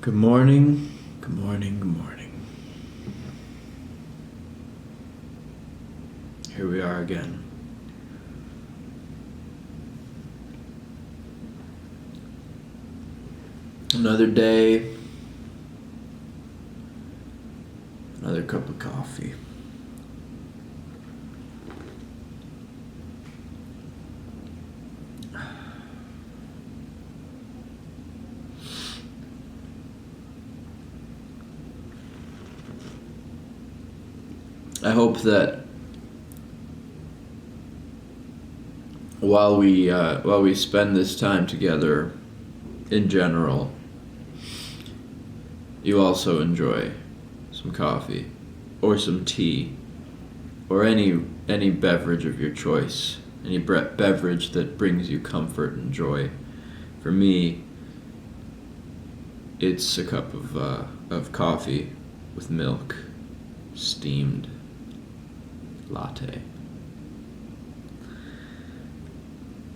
Good morning, good morning, good morning. Here we are again. Another day, another cup of coffee. I hope that while we spend this time together, in general, you also enjoy some coffee, or some tea, or any beverage of your choice, any beverage that brings you comfort and joy. For me, it's a cup of coffee with milk, steamed latte.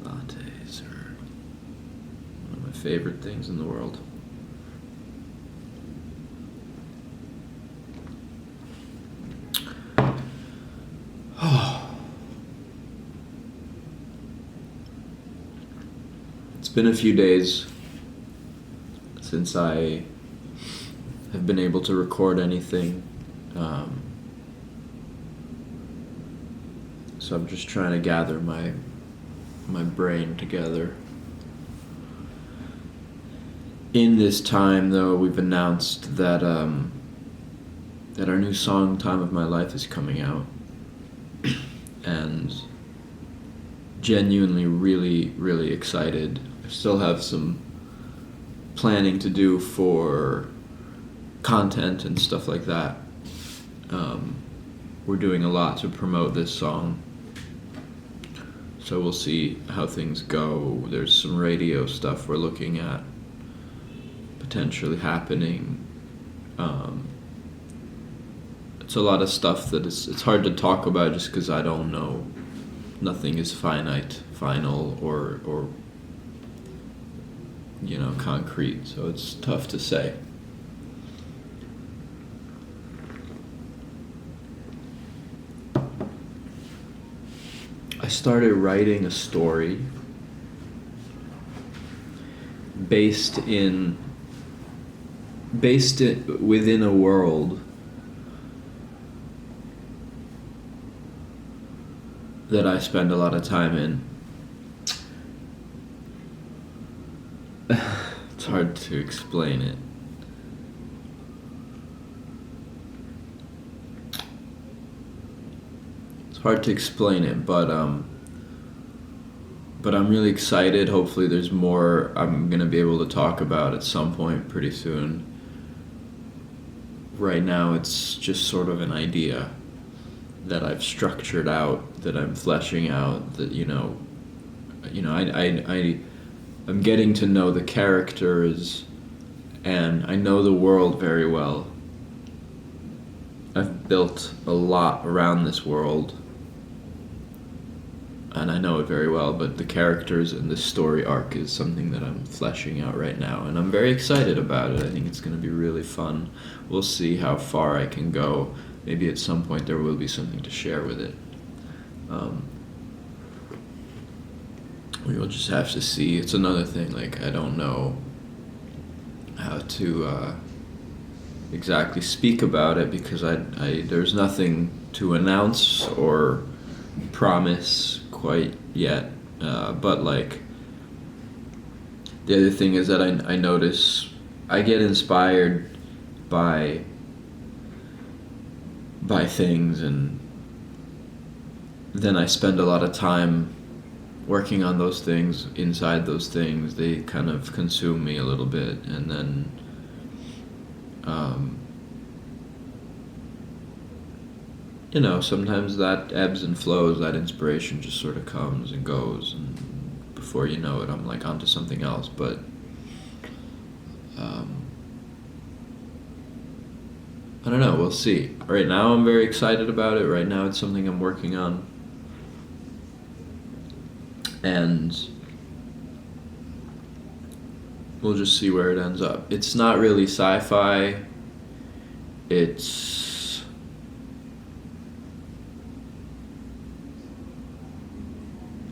Lattes are one of my favorite things in the world. It's been a few days since I have been able to record anything. So I'm just trying to gather my brain together. In this time, though, we've announced that that our new song "Time of My Life" is coming out, and genuinely, really excited. I still have some planning to do for content and stuff like that. We're doing a lot to promote this song. So we'll see how things go. There's some radio stuff we're looking at potentially happening. It's a lot of stuff that it's hard to talk about just because I don't know. Nothing is final, or concrete. So it's tough to say. I started writing a story based within a world that I spend a lot of time in. It's hard to explain it. Hard to explain it, but I'm really excited. Hopefully there's more I'm going to be able to talk about at some point pretty soon. Right now it's just sort of an idea that I've structured out, that I'm fleshing out, that I'm getting to know the characters, and I know the world very well. I've built a lot around this world, and I know it very well, but the characters and the story arc is something that I'm fleshing out right now, and I'm very excited about it. I think it's going to be really fun. We'll see how far I can go. Maybe at some point there will be something to share with it. We will just have to see. It's another thing, I don't know how to exactly speak about it because I there's nothing to announce or promise quite yet, but the other thing is that I notice I get inspired by things, and then I spend a lot of time working on those things. Inside those things, they kind of consume me a little bit, and then sometimes that ebbs and flows, that inspiration just sort of comes and goes, and before you know it, I'm onto something else. But I don't know, we'll see. Right now I'm very excited about it. Right now it's something I'm working on. And we'll just see where it ends up. It's not really sci-fi. It's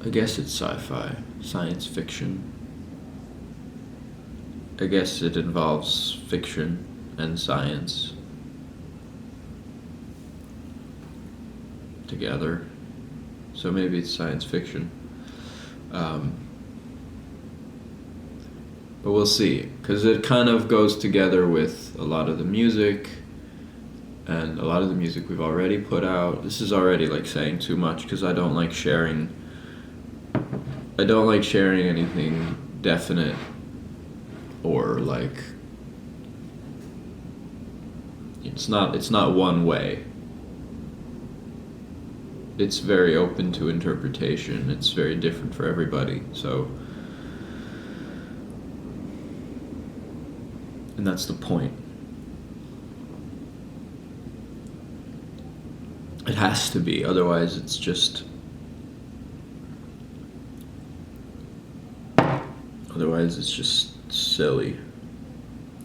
I guess it's sci-fi, science fiction. I guess it involves fiction and science together. So maybe it's science fiction. But we'll see, because it kind of goes together with a lot of the music, and a lot of the music we've already put out. This is already like saying too much, because I don't like sharing anything definite, or like it's not one way. It's very open to interpretation. It's very different for everybody. So, and that's the point. It has to be, otherwise it's just silly.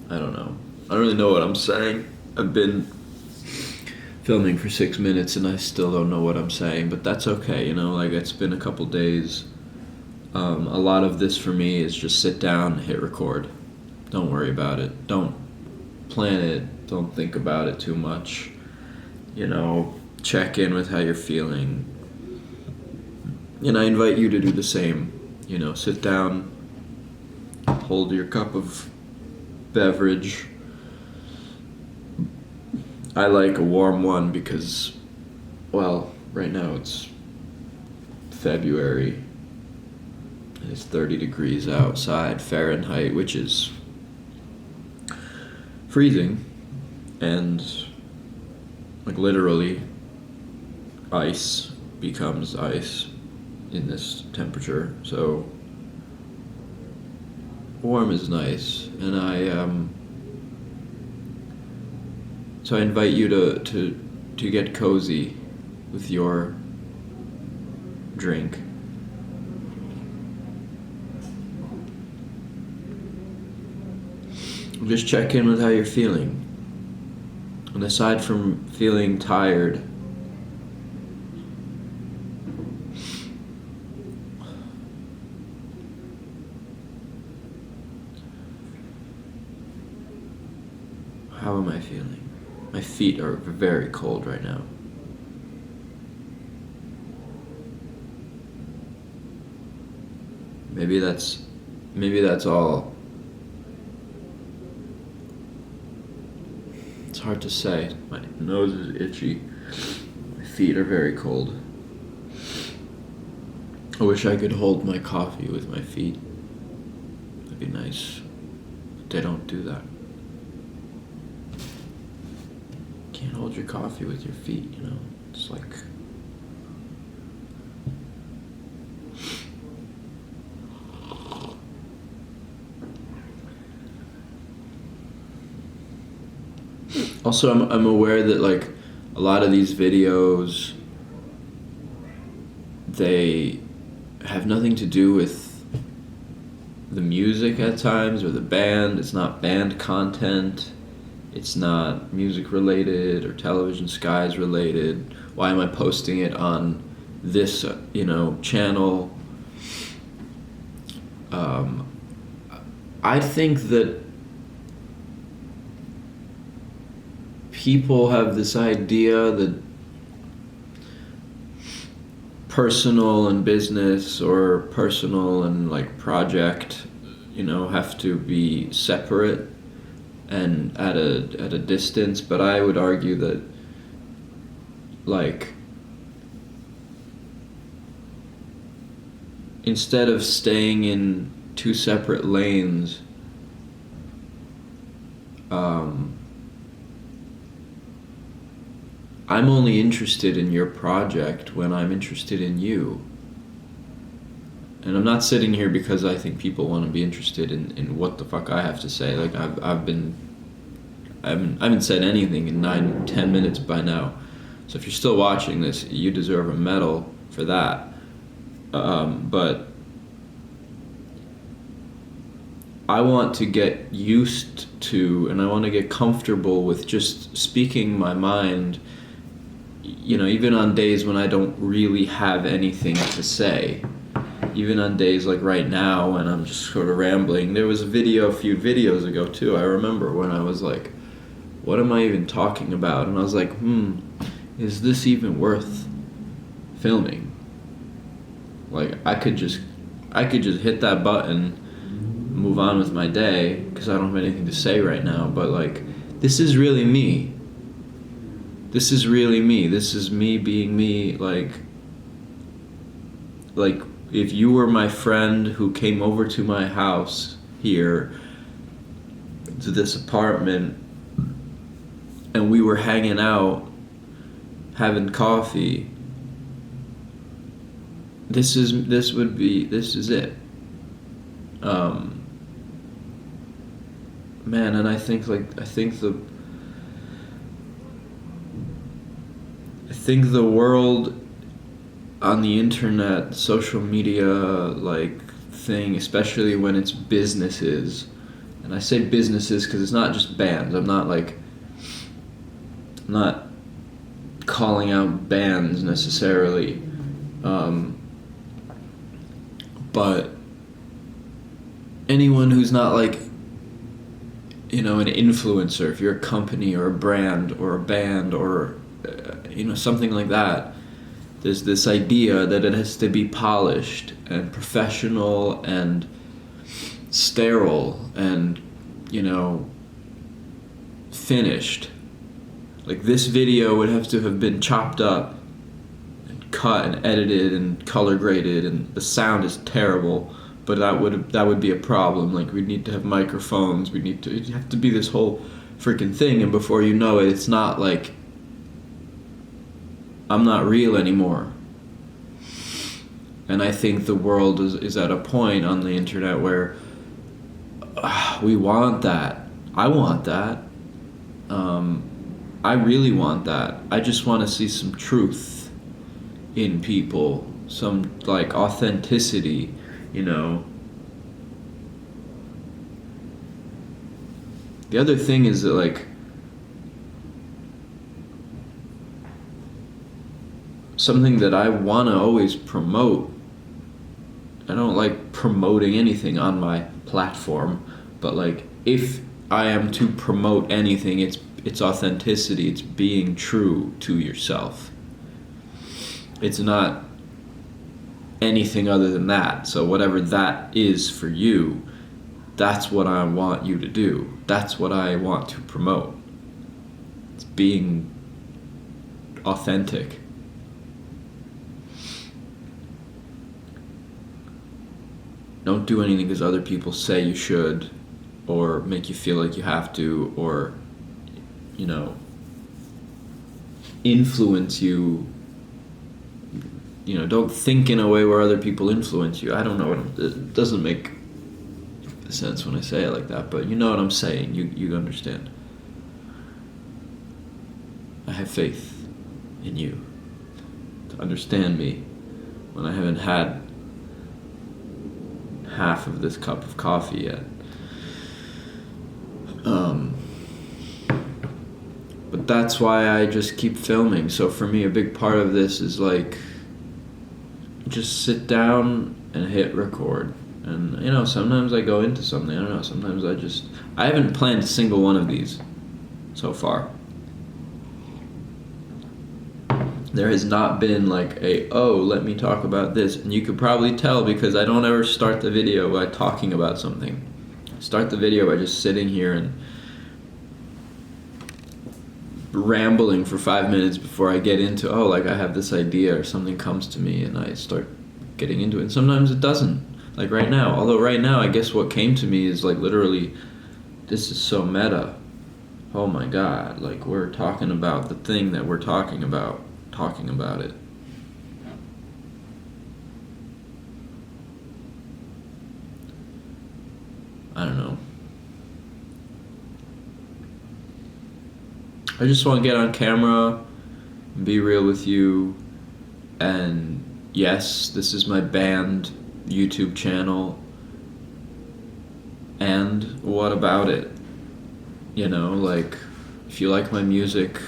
I don't know. I don't really know what I'm saying. I've been filming for 6 minutes and I still don't know what I'm saying, but that's okay, like it's been a couple days. A lot of this for me is just sit down, hit record. Don't worry about it. Don't plan it. Don't think about it too much. Check in with how you're feeling. And I invite you to do the same. Sit down, hold your cup of beverage. I like a warm one because, well, right now it's February. It's 30 degrees outside Fahrenheit, which is freezing, and like literally ice becomes ice in this temperature. So warm is nice, and so I invite you to get cozy with your drink. Just check in with how you're feeling. And aside from feeling tired, how am I feeling? My feet are very cold right now. Maybe that's all. It's hard to say. My nose is itchy. My feet are very cold. I wish I could hold my coffee with my feet. That'd be nice. But they don't do that. Can't hold your coffee with your feet, It's like... Also, I'm aware that like a lot of these videos, they have nothing to do with the music at times or the band. It's not band content. It's not music related or Television Skies related. Why am I posting it on this, channel? I think that people have this idea that personal and business, or personal and like project, have to be separate and at a distance. But I would argue that like instead of staying in two separate lanes, I'm only interested in your project when I'm interested in you. And I'm not sitting here because I think people want to be interested in what the fuck I have to say. Like I haven't said anything in 9-10 minutes by now. So if you're still watching this, you deserve a medal for that. But I want to get used to, and I want to get comfortable with just speaking my mind, even on days when I don't really have anything to say. Even on days like right now when I'm just sort of rambling. There was a few videos ago too, I remember, when I was like, what am I even talking about? And I was like, is this even worth filming? Like, I could just hit that button, move on with my day, because I don't have anything to say right now, but like, this is really me. This is really me. This is me being me, like if you were my friend who came over to my house here, to this apartment, and we were hanging out, having coffee, this is it. Man, and I think the world on the internet, social media, like, thing, especially when it's businesses, and I say businesses because it's not just bands. I'm not calling out bands necessarily, but anyone who's not like, an influencer, if you're a company or a brand or a band or something like that, there's this idea that it has to be polished and professional and sterile and, finished. Like, this video would have to have been chopped up and cut and edited and color graded, and the sound is terrible, but that would be a problem. Like, we'd need to have microphones, it'd have to be this whole freaking thing, and before you know it, it's not like I'm not real anymore. And I think the world is at a point on the internet where we want that. I want that. I really want that. I just want to see some truth in people, some like authenticity, The other thing is that, like, something that I want to always promote. I don't like promoting anything on my platform, but like, if I am to promote anything, it's authenticity. It's being true to yourself. It's not anything other than that. So whatever that is for you, that's what I want you to do. That's what I want to promote. It's being authentic. Don't do anything because other people say you should, or make you feel like you have to, or, influence you. Don't think in a way where other people influence you. I don't know it doesn't make sense when I say it like that, but you know what I'm saying. You understand. I have faith in you to understand me when I haven't had half of this cup of coffee yet. But that's why I just keep filming. So for me, a big part of this is like, just sit down and hit record. And sometimes I go into something. I don't know. Sometimes I haven't planned a single one of these so far. There has not been like let me talk about this. And you could probably tell because I don't ever start the video by talking about something. I start the video by just sitting here and rambling for 5 minutes before I get into, I have this idea or something comes to me and I start getting into it. And sometimes it doesn't. Like right now. Although right now, I guess what came to me is like literally, this is so meta. Oh my God. Like, we're talking about the thing that we're talking about it. I don't know. I just want to get on camera and be real with you. And yes, this is my band YouTube channel. And what about it? You know, like, if you like my music,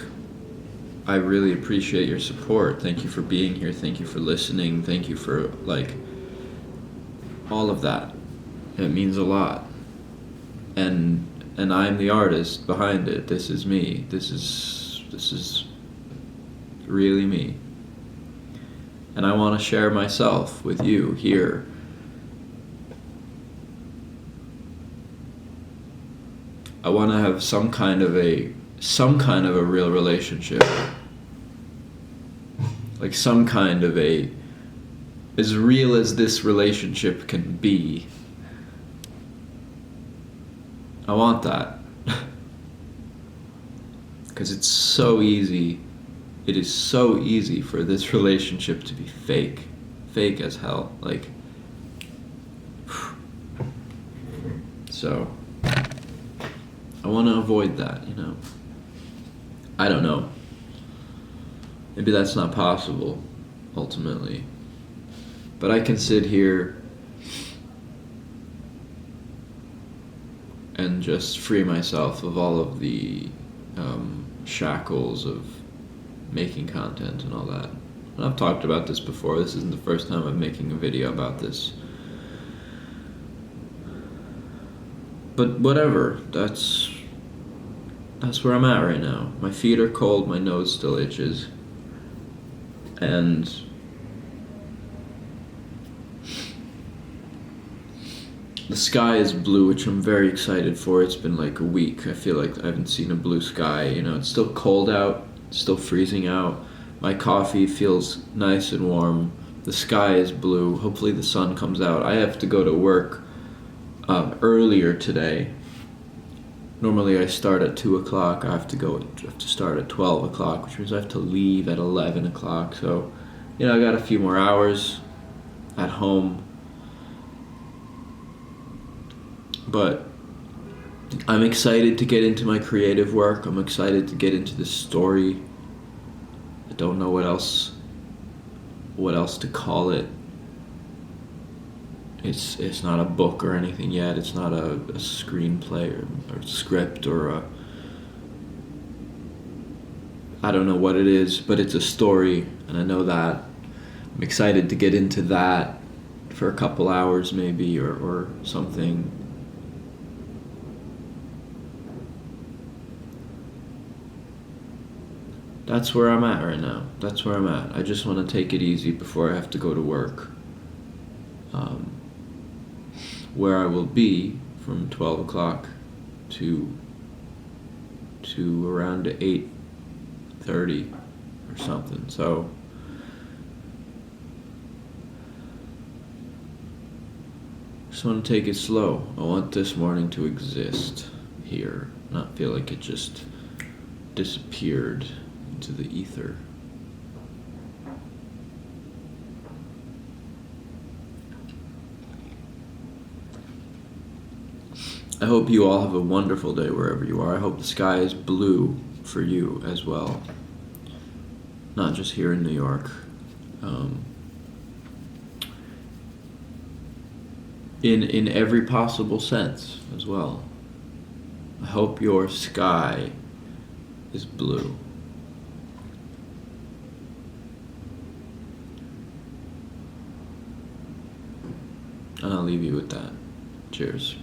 I really appreciate your support. Thank you for being here. Thank you for listening. Thank you for, like, all of that. It means a lot. And I'm the artist behind it. This is me. This is really me. And I want to share myself with you here. I want to have some kind of a real relationship. Like some kind of a, as real as this relationship can be. I want that. Because it's so easy. It is so easy for this relationship to be fake. Fake as hell. Like, so, I want to avoid that, you know. I don't know. Maybe that's not possible, ultimately. But I can sit here and just free myself of all of the shackles of making content and all that. And I've talked about this before. This isn't the first time I'm making a video about this. But whatever, that's where I'm at right now. My feet are cold, my nose still itches. And the sky is blue, which I'm very excited for. It's been like a week. I feel like I haven't seen a blue sky. You know, it's still cold out, it's still freezing out. My coffee feels nice and warm. The sky is blue. Hopefully the sun comes out. I have to go to work earlier today. Normally I start at 2 o'clock. I have to start at 12 o'clock, which means I have to leave at 11 o'clock. So, you know, I got a few more hours at home. But I'm excited to get into my creative work. I'm excited to get into this story. I don't know what else to call it. It's not a book or anything yet. It's not a screenplay or script or I don't know what it is, but it's a story, and I know that. I'm excited to get into that for a couple hours maybe or something. That's where I'm at right now. That's where I'm at. I just want to take it easy before I have to go to work. Where I will be from 12 o'clock to around 8:30 or something. So just want to take it slow. I want this morning to exist here, not feel like it just disappeared into the ether. I hope you all have a wonderful day wherever you are. I hope the sky is blue for you as well. Not just here in New York. In every possible sense as well. I hope your sky is blue. And I'll leave you with that. Cheers.